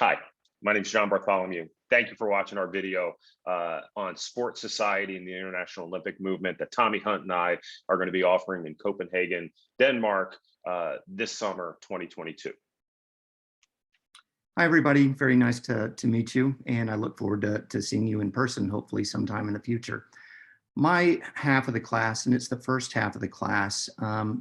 Hi, my name is John Bartholomew. Thank you for watching our video on sports society and the International Olympic Movement that Tommy Hunt and I are going to be offering in Copenhagen, Denmark, this summer 2022. Hi, everybody. Very nice to meet you, and I look forward to seeing you in person, hopefully sometime in the future. My half of the class, and it's the first half of the class,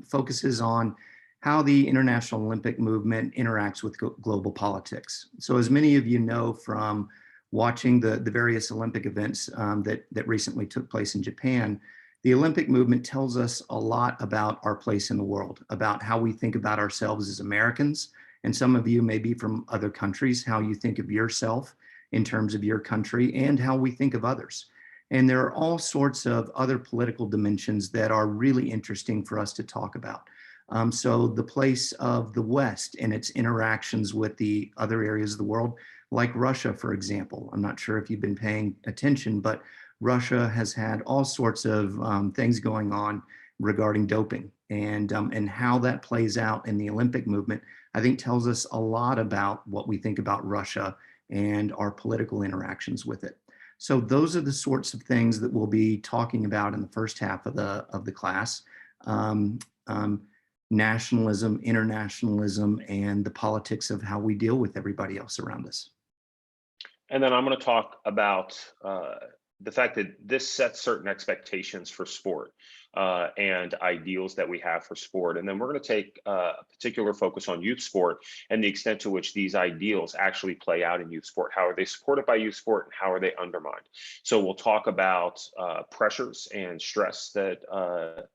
focuses on how the International Olympic Movement interacts with global politics. So as many of you know from watching the various Olympic events that recently took place in Japan, the Olympic movement tells us a lot about our place in the world, about how we think about ourselves as Americans, and some of you may be from other countries, how you think of yourself in terms of your country, and how we think of others. And there are all sorts of other political dimensions that are really interesting for us to talk about. So the place of the West and its interactions with the other areas of the world, like Russia, for example. I'm not sure if you've been paying attention, but Russia has had all sorts of things going on regarding doping, and how that plays out in the Olympic movement, I think tells us a lot about what we think about Russia and our political interactions with it. So those are the sorts of things that we'll be talking about in the first half of the class. Nationalism, internationalism, and the politics of how we deal with everybody else around us. And then I'm going to talk about the fact that this sets certain expectations for sport and ideals that we have for sport. And then we're going to take a particular focus on youth sport and the extent to which these ideals actually play out in youth sport. How are they supported by youth sport, and how are they undermined? So we'll talk about pressures and stress that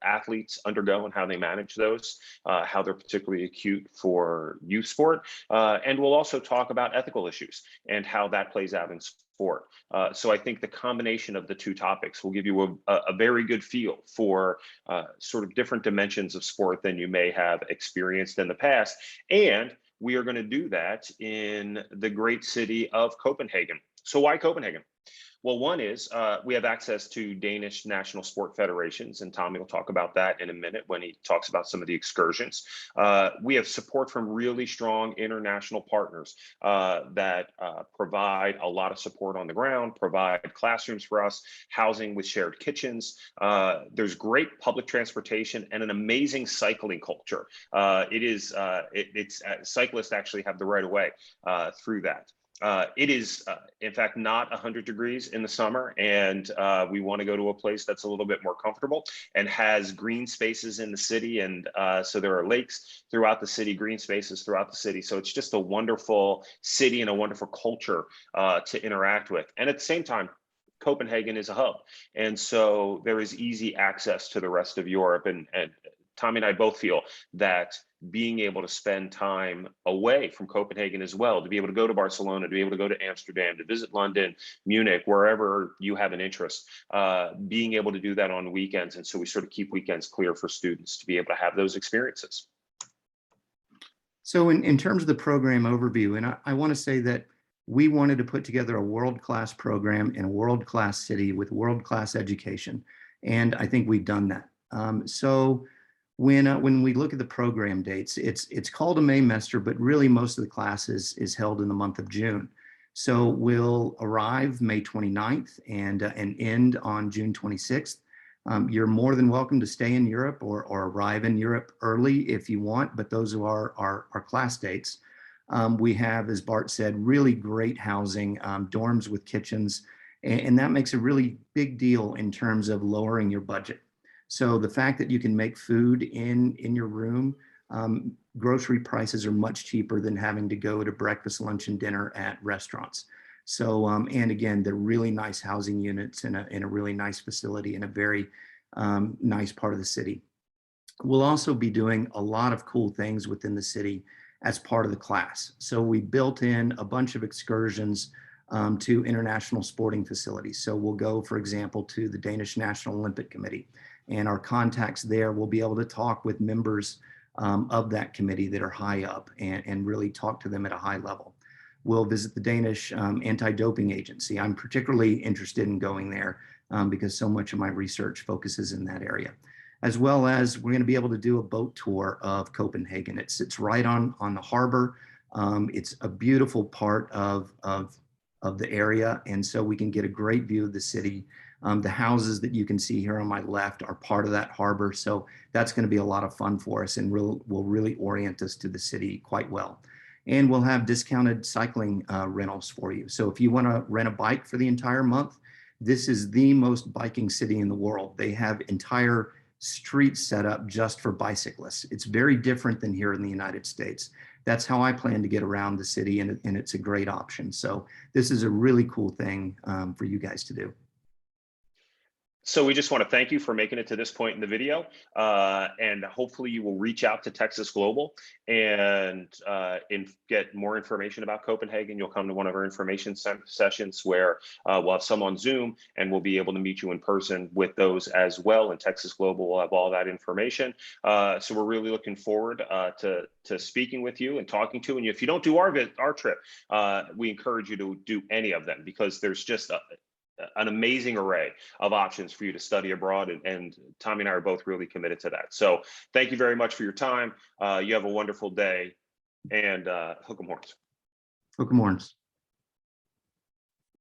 athletes undergo and how they manage those, how they're particularly acute for youth sport. And we'll also talk about ethical issues and how that plays out in sport. So I think the combination of the two topics will give you a very good feel for sort of different dimensions of sport than you may have experienced in the past. And we are going to do that in the great city of Copenhagen. So why Copenhagen? Well, one is we have access to Danish national sport federations, and Tommy will talk about that in a minute when he talks about some of the excursions. We have support from really strong international partners that provide a lot of support on the ground, provide classrooms for us, housing with shared kitchens. There's great public transportation and an amazing cycling culture. Cyclists actually have the right of way through that. It is, in fact, not 100 degrees in the summer, and we want to go to a place that's a little bit more comfortable and has green spaces in the city. And so there are lakes throughout the city, green spaces throughout the city. So it's just a wonderful city and a wonderful culture to interact with. And at the same time, Copenhagen is a hub. And so there is easy access to the rest of Europe. And Tommy and I both feel that being able to spend time away from Copenhagen as well, to be able to go to Barcelona, to be able to go to Amsterdam, to visit London, Munich, wherever you have an interest, being able to do that on weekends. And so we sort of keep weekends clear for students to be able to have those experiences. So in terms of the program overview, and I want to say that we wanted to put together a world-class program in a world-class city with world-class education. And I think we've done that. When we look at the program dates, it's called a Maymester, but really most of the classes is held in the month of June. So we'll arrive May 29th and end on June 26th. You're more than welcome to stay in Europe or arrive in Europe early if you want, but those are our class dates. We have, as Bart said, really great housing, dorms with kitchens, and that makes a really big deal in terms of lowering your budget. So the fact that you can make food in your room, grocery prices are much cheaper than having to go to breakfast, lunch, and dinner at restaurants. So, and again, they're really nice housing units in a really nice facility in a very nice part of the city. We'll also be doing a lot of cool things within the city as part of the class. So we built in a bunch of excursions to international sporting facilities. So we'll go, for example, to the Danish National Olympic Committee. And our contacts there will be able to talk with members of that committee that are high up and really talk to them at a high level. We'll visit the Danish Anti-Doping Agency. I'm particularly interested in going there because so much of my research focuses in that area. As well as we're going to be able to do a boat tour of Copenhagen. It sits right on the harbor. It's a beautiful part of the area, and so we can get a great view of the city. The houses that you can see here on my left are part of that harbor, so that's going to be a lot of fun for us and will really orient us to the city quite well. And we'll have discounted cycling rentals for you. So if you want to rent a bike for the entire month, this is the most biking city in the world. They have entire streets set up just for bicyclists. It's very different than here in the United States. That's how I plan to get around the city, and it's a great option. So this is a really cool thing for you guys to do. So we just want to thank you for making it to this point in the video, and hopefully you will reach out to Texas Global and get more information about Copenhagen. You'll come to one of our information sessions where we'll have some on Zoom, and we'll be able to meet you in person with those as well. And Texas Global will have all that information. So we're really looking forward to speaking with you and talking to you. And if you don't do our trip, we encourage you to do any of them, because there's just an amazing array of options for you to study abroad, and Tommy and I are both really committed to that. So thank you very much for your time. You have a wonderful day, and hook 'em horns. Hook 'em horns.